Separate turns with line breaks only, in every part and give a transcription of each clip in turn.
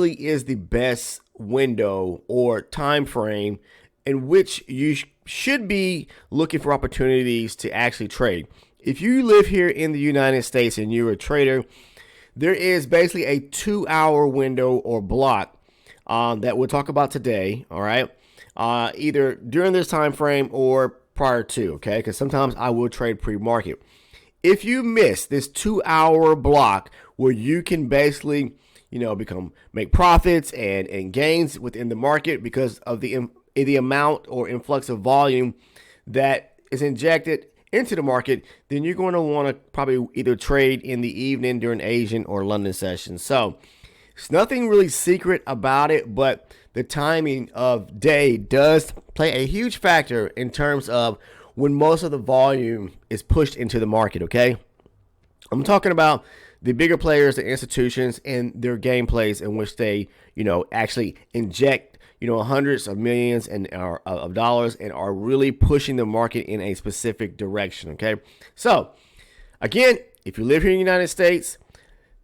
really is the best window or time frame in which you should be looking for opportunities to actually trade. If you live here in the United States and you're a trader, there is basically a 2-hour window or block that we'll talk about today. All right, either during this time frame or prior to. Okay, because sometimes I will trade pre-market. If you miss this 2-hour block where you can basically make profits and gains within the market because of the amount or influx of volume that is injected into the market, then you're going to want to probably either trade in the evening during Asian or London sessions. So it's nothing really secret about it, but the timing of day does play a huge factor in terms of when most of the volume is pushed into the market. Okay, I'm talking about the bigger players, the institutions, and their gameplays in which they, actually inject, hundreds of millions of dollars and are really pushing the market in a specific direction. Okay, so again, if you live here in the United States,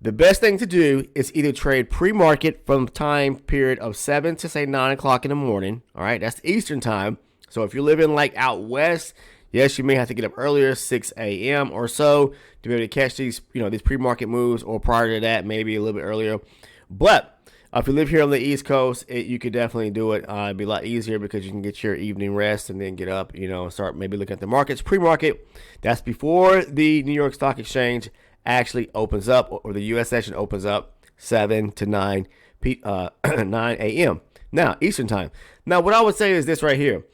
the best thing to do is either trade pre-market from the time period of 7 to say 9 o'clock in the morning. All right, that's the Eastern time. So if you're living like out west, yes, you may have to get up earlier, 6 a.m. or so, to be able to catch these, these pre-market moves, or prior to that, maybe a little bit earlier. But if you live here on the East Coast, you could definitely do it. It'd be a lot easier because you can get your evening rest and then get up, start maybe looking at the markets. Pre-market, that's before the New York Stock Exchange actually opens up, or the U.S. session opens up 7 to 9 a.m. Now, Eastern time. Now, what I would say is this right here.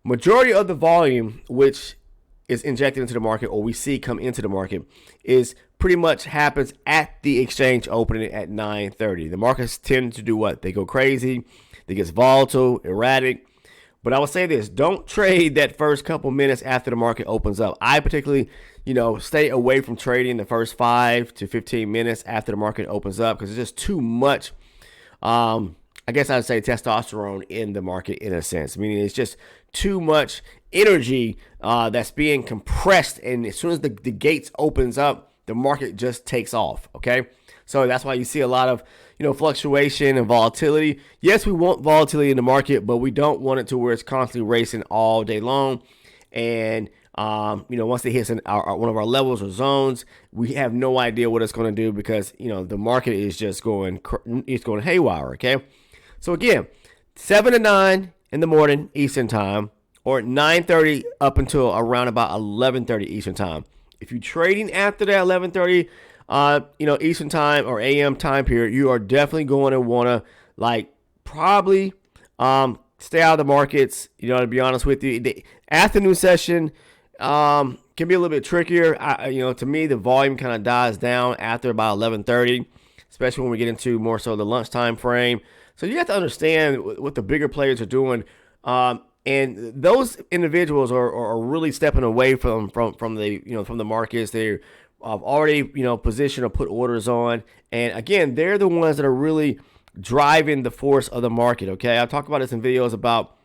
Majority of the volume which is injected into the market, or we see come into the market, is pretty much happens at the exchange opening at 9:30. The markets tend to do what? They go crazy. They get volatile, erratic. But I would say this: don't trade that first couple minutes after the market opens up. I particularly, stay away from trading the first 5 to 15 minutes after the market opens up, because it's just too much. I guess I'd say testosterone in the market, in a sense. Meaning it's just too much energy that's being compressed, and as soon as the gates opens up, the market just takes off. Okay, so that's why you see a lot of fluctuation and volatility. Yes, we want volatility in the market, but we don't want it to where it's constantly racing all day long. And once it hits one of our levels or zones, we have no idea what it's going to do, because the market is just going haywire. Okay, so again, 7 to 9 in the morning Eastern time, or 9:30 up until around about 11:30 Eastern time. If you're trading after that 11:30 Eastern time or AM time period, you are definitely going to want to probably stay out of the markets. To be honest with you, the afternoon session can be a little bit trickier. To me, the volume kind of dies down after about 11:30, especially when we get into more so the lunchtime frame. So you have to understand what the bigger players are doing. And those individuals are really stepping away from the markets. They're already positioned or put orders on, and again, they're the ones that are really driving the force of the market. Okay, I talk about this in videos about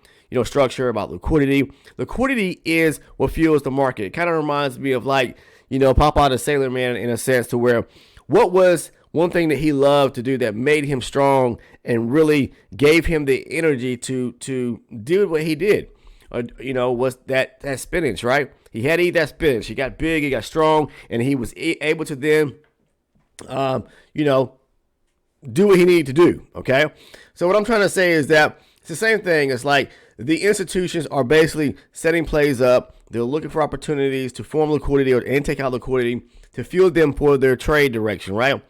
structure, about liquidity. Liquidity is what fuels the market. It kind of reminds me of Popeye the Sailor Man, in a sense, to where what was one thing that he loved to do that made him strong and really gave him the energy to do what he did, was that spinach, right? He had to eat that spinach. He got big, he got strong, and he was able to then, do what he needed to do, okay? So what I'm trying to say is that it's the same thing. It's like the institutions are basically setting plays up. They're looking for opportunities to form liquidity and take out liquidity to fuel them for their trade direction, right?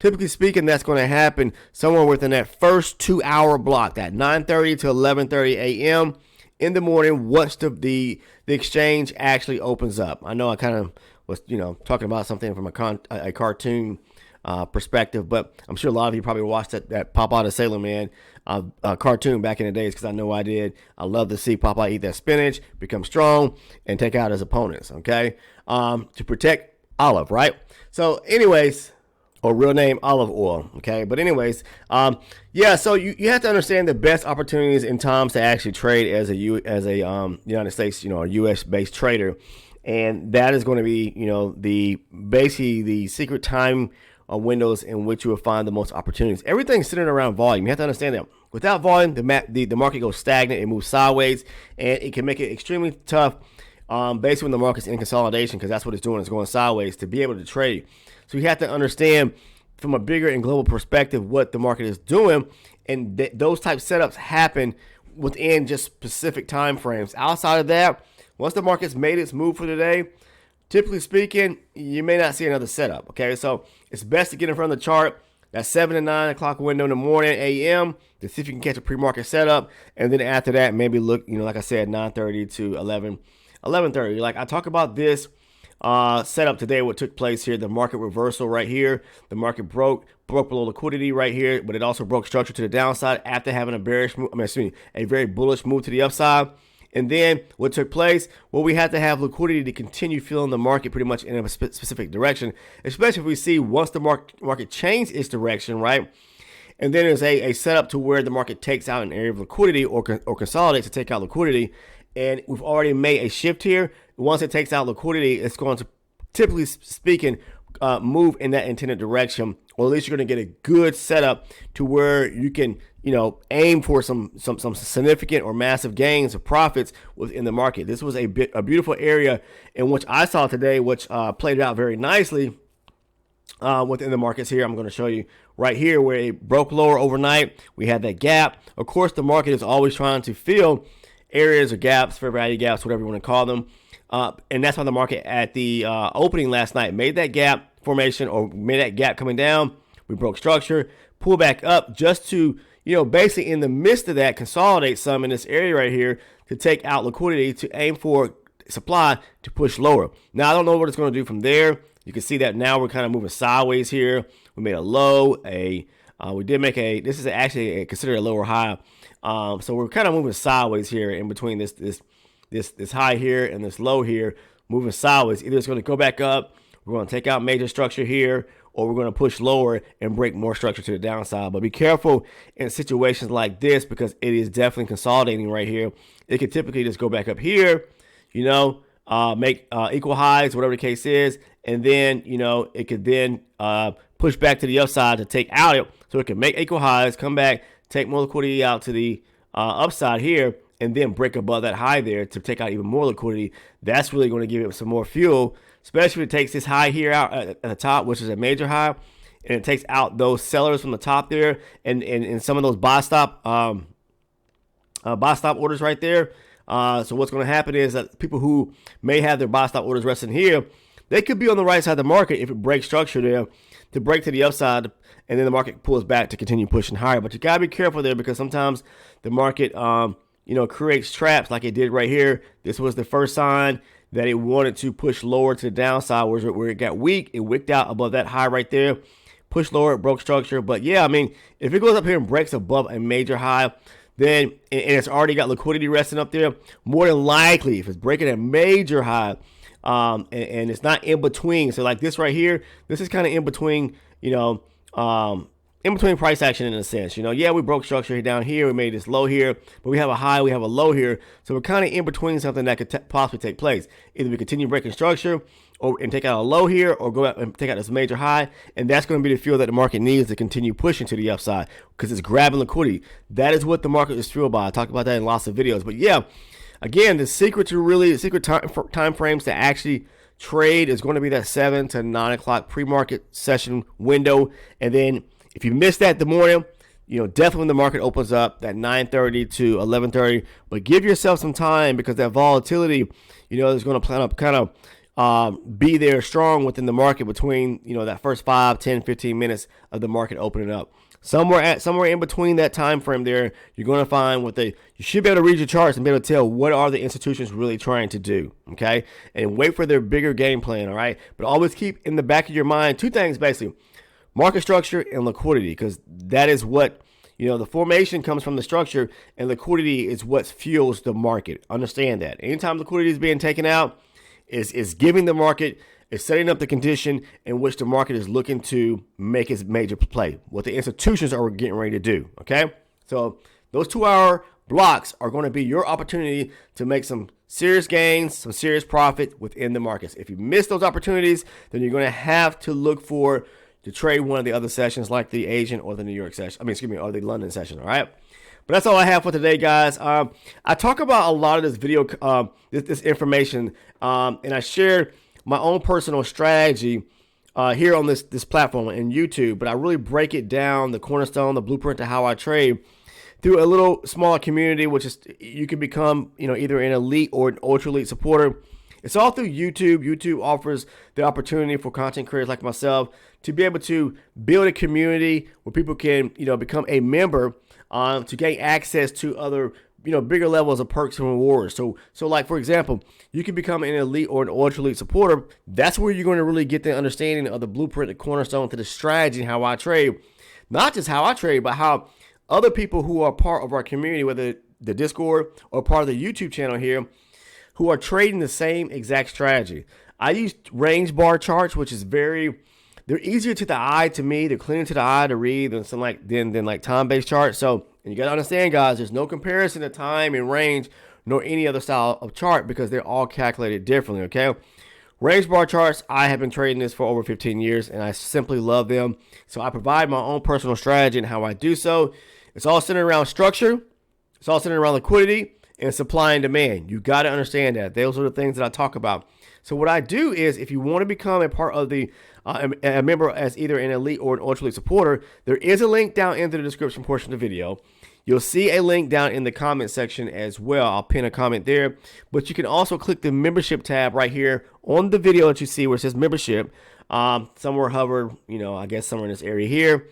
Typically speaking, that's going to happen somewhere within that first 2-hour block, that 9:30 to 11:30 a.m. in the morning, once the exchange actually opens up. I know I kind of was, talking about something from a cartoon perspective, but I'm sure a lot of you probably watched that Popeye the Sailor Man cartoon back in the days, because I know I did. I love to see Popeye eat that spinach, become strong, and take out his opponents, okay, to protect Olive, right? So anyways, or real name Olive Oil, okay? But anyways, so you have to understand the best opportunities and times to actually trade as a United States, a U.S. based trader, and that is going to be, basically the secret time windows in which you will find the most opportunities. Everything's centered around volume. You have to understand that. Without volume, the market goes stagnant, it moves sideways, and it can make it extremely tough, basically when the market's in consolidation, because that's what it's doing, it's going sideways, to be able to trade. So you have to understand from a bigger and global perspective what the market is doing, and those type setups happen within just specific time frames. Outside of that, once the market's made its move for the day, typically speaking, you may not see another setup. Okay, so it's best to get in front of the chart that 7 to 9 o'clock window in the morning, a.m., to see if you can catch a pre-market setup, and then after that, maybe look, like I said, 9:30 to 11:30. Like I talk about this setup today, what took place here, the market reversal right here. The market broke below liquidity right here, but it also broke structure to the downside after having a bearish move, a very bullish move to the upside. And then what took place? Well, we had to have liquidity to continue filling the market pretty much in a specific direction, especially if we see once the market changed its direction, right? And then there's a setup to where the market takes out an area of liquidity or consolidates to take out liquidity. And we've already made a shift here. Once it takes out liquidity, it's going to, typically speaking, move in that intended direction, or at least you're going to get a good setup to where you can, aim for some significant or massive gains or profits within the market. This was a beautiful area in which I saw today, which played out very nicely within the markets here. I'm going to show you right here where it broke lower overnight. We had that gap. Of course, the market is always trying to fill areas or gaps, fair value gaps, whatever you want to call them. And that's why the market at the opening last night made that gap formation, or made that gap coming down. We broke structure, pull back up just to, basically in the midst of that, consolidate some in this area right here to take out liquidity, to aim for supply to push lower. Now, I don't know what it's going to do from there. You can see that now we're kind of moving sideways here. We made a low, we did make this is actually considered a lower high. So we're kind of moving sideways here in between this high here and this low here, moving sideways. Either it's going to go back up, we're going to take out major structure here, or we're going to push lower and break more structure to the downside. But be careful in situations like this, because it is definitely consolidating right here. It could typically just go back up here, make equal highs, whatever the case is, and then, it could then push back to the upside to take out it. So it can make equal highs, come back, take more liquidity out to the upside here, and then break above that high there to take out even more liquidity. That's really going to give it some more fuel, especially if it takes this high here out at the top, which is a major high, and it takes out those sellers from the top there, and some of those buy stop orders right there. So what's going to happen is that people who may have their buy stop orders resting here, they could be on the right side of the market if it breaks structure there to break to the upside, and then the market pulls back to continue pushing higher. But you got to be careful there, because sometimes the market creates traps like it did right here. This was the first sign that it wanted to push lower to the downside, where it got weak. It wicked out above that high right there, pushed lower, it broke structure. But yeah, if it goes up here and breaks above a major high, then, and it's already got liquidity resting up there, more than likely, if it's breaking a major high, and it's not in between. So like this right here, this is kind of in between, in between price action in a sense. Yeah, we broke structure down here, we made this low here, but we have a high, we have a low here. So we're kind of in between something that could possibly take place. Either we continue breaking structure and take out a low here, or go out and take out this major high. And that's going to be the fuel that the market needs to continue pushing to the upside, because it's grabbing liquidity. That is what the market is fueled by. I talk about that in lots of videos. But yeah, again, the secret time frames to actually trade is going to be that 7 to 9 o'clock pre-market session window. And then if you miss that in the morning, definitely when the market opens up, that 9:30 to 11:30. But give yourself some time, because that volatility, is going to kind of be there strong within the market between, that first 5, 10, 15 minutes of the market opening up. Somewhere in between that time frame there, you're going to find you should be able to read your charts and be able to tell what are the institutions really trying to do, okay? And wait for their bigger game plan, all right? But always keep in the back of your mind two things, basically: market structure and liquidity, because that is what, the formation comes from the structure, and liquidity is what fuels the market. Understand that. Anytime liquidity is being taken out, is giving the market, is setting up the condition in which the market is looking to make its major play, what the institutions are getting ready to do, okay? So those 2-hour blocks are going to be your opportunity to make some serious gains, some serious profit within the markets. If you miss those opportunities, then you're going to have to look for to trade one of the other sessions, like the Asian or the New York session. Or the London session. All right. But that's all I have for today, guys. I talk about a lot of this video, this information, and I share my own personal strategy here on this platform and YouTube. But I really break it down, the cornerstone, the blueprint to how I trade, through a little smaller community, which is you can become, either an elite or an ultra elite supporter. It's all through YouTube. YouTube offers the opportunity for content creators like myself to be able to build a community where people can, become a member, to gain access to other, bigger levels of perks and rewards. So like, for example, you can become an elite or an ultra elite supporter. That's where you're going to really get the understanding of the blueprint, the cornerstone to the strategy, and how I trade. Not just how I trade, but how other people who are part of our community, whether the Discord or part of the YouTube channel here, who are trading the same exact strategy. I use range bar charts, which is they're easier to the eye to me. They're cleaner to the eye to read than like time-based charts. So, and you got to understand, guys, there's no comparison to time and range nor any other style of chart because they're all calculated differently, okay? Range bar charts, I have been trading this for over 15 years, and I simply love them. So I provide my own personal strategy and how I do so. It's all centered around structure. It's all centered around liquidity and supply and demand. You got to understand that. Those are the things that I talk about. So what I do is, if you want to become a part of a member as either an elite or an ultra elite supporter, there is a link down in the description portion of the video. You'll see a link down in the comment section as well. I'll pin a comment there. But you can also click the membership tab right here on the video that you see where it says membership. Somewhere hover, I guess somewhere in this area here.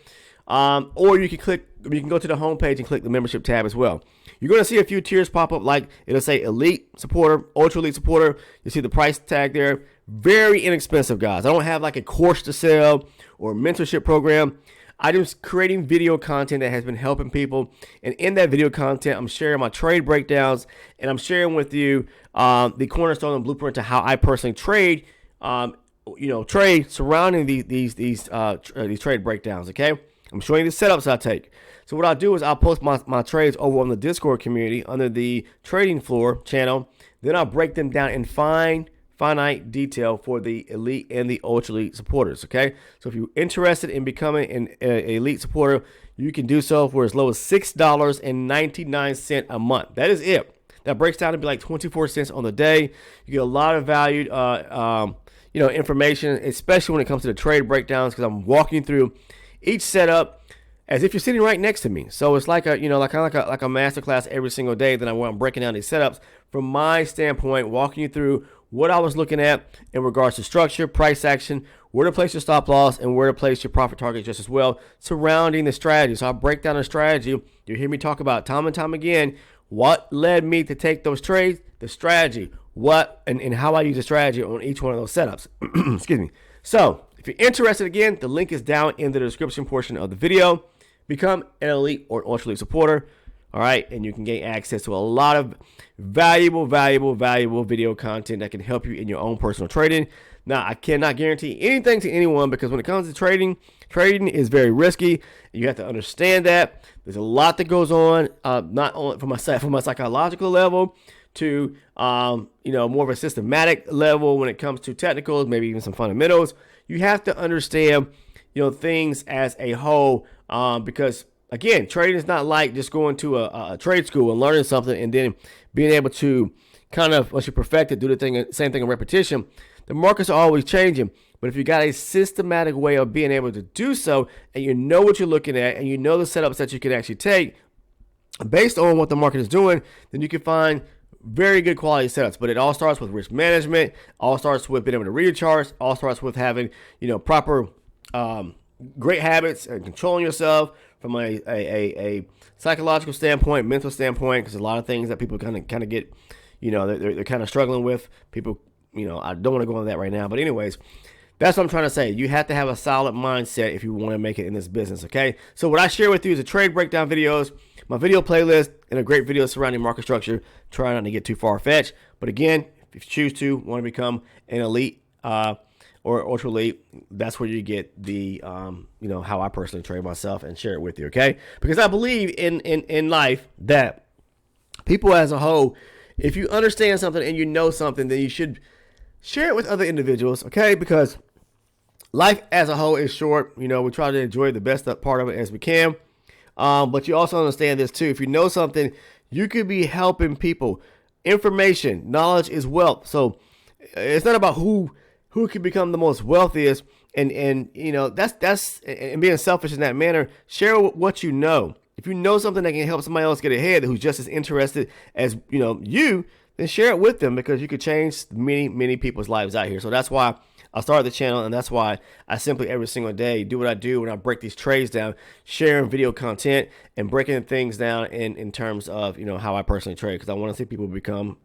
Or you can go to the homepage and click the membership tab as well. You're going to see a few tiers pop up, like it'll say elite supporter, ultra elite supporter. You see the price tag there. Very inexpensive, guys. I don't have like a course to sell or a mentorship program. I'm just creating video content that has been helping people. And in that video content, I'm sharing my trade breakdowns, and I'm sharing with you the cornerstone and blueprint to how I personally trade, trade surrounding these trade breakdowns, okay? I'm showing you the setups I take. So what I'll do is I'll post my trades over on the Discord community under the trading floor channel. Then I'll break them down in finite detail for the elite and the ultra elite supporters, okay? So if you're interested in becoming an elite supporter, you can do so for as low as $6.99 a month. That is it. That breaks down to be like 24 cents on the day. You get a lot of valued information, especially when it comes to the trade breakdowns, because I'm walking through each setup as if you're sitting right next to me. So it's like a masterclass every single day that I'm breaking down these setups from my standpoint, walking you through what I was looking at in regards to structure, price action, where to place your stop loss, and where to place your profit target just as well, surrounding the strategy. So I'll break down the strategy. You'll hear me talk about time and time again what led me to take those trades, the strategy, and how I use the strategy on each one of those setups. Excuse me. So if you're interested, again, the link is down in the description portion of the video. Become an elite or ultra elite supporter, all right? And you can gain access to a lot of valuable video content that can help you in your own personal trading. Now, I cannot guarantee anything to anyone because when it comes to trading is very risky. You have to understand that. There's a lot that goes on, not only from a psychological level to more of a systematic level when it comes to technicals, maybe even some fundamentals. You have to understand things as a whole, because again, trading is not like just going to a trade school and learning something and then being able to kind of, once you perfect it, do the same thing in repetition. The markets are always changing, but if you got a systematic way of being able to do so, and you know what you're looking at, and you know the setups that you can actually take based on what the market is doing, then you can find very good quality setups. But it all starts with risk management, all starts with being able to read your charts, all starts with having proper great habits and controlling yourself from a psychological standpoint, mental standpoint, because a lot of things that people kind of get, they're kind of struggling with. People, I don't want to go into that right now, but anyways, that's what I'm trying to say. You have to have a solid mindset if you want to make it in this business, okay? So what I share with you is a trade breakdown videos, my video playlist, and a great video surrounding market structure. Try not to get too far-fetched, but again, if you choose to want to become an elite or ultra elite, that's where you get the how I personally trade myself and share it with you, okay? Because I believe in life that people as a whole, if you understand something and you know something, then you should share it with other individuals, okay? Because life as a whole is short. You know, we try to enjoy the best part of it as we can. But you also understand this too. If you know something, you could be helping people. Information, knowledge is wealth. So it's not about who can become the most wealthiest, and you know, that's and being selfish in that manner. Share what you know. If you know something that can help somebody else get ahead, who's just as interested as you, then share it with them, because you could change many people's lives out here. So that's why I started the channel, and that's why I simply every single day do what I do when I break these trades down, sharing video content and breaking things down in terms of how I personally trade, because I want to see people become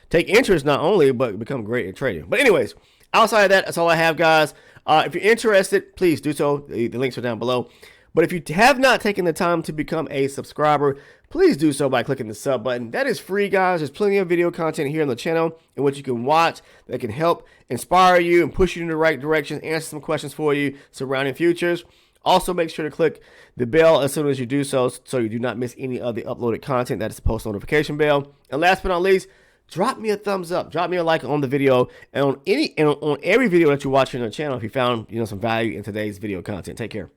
take interest not only, but become great at trading. But anyways, outside of that, that's all I have, guys. If you're interested, please do so. The links are down below. But if you have not taken the time to become a subscriber, please do so by clicking the sub button. That is free, guys. There's plenty of video content here on the channel in which you can watch that can help inspire you and push you in the right direction, answer some questions for you surrounding futures. Also, make sure to click the bell as soon as you do so you do not miss any of the uploaded content. That is the post notification bell. And last but not least, drop me a thumbs up, drop me a like on the video, and on every video that you watch on the channel if you found some value in today's video content. Take care.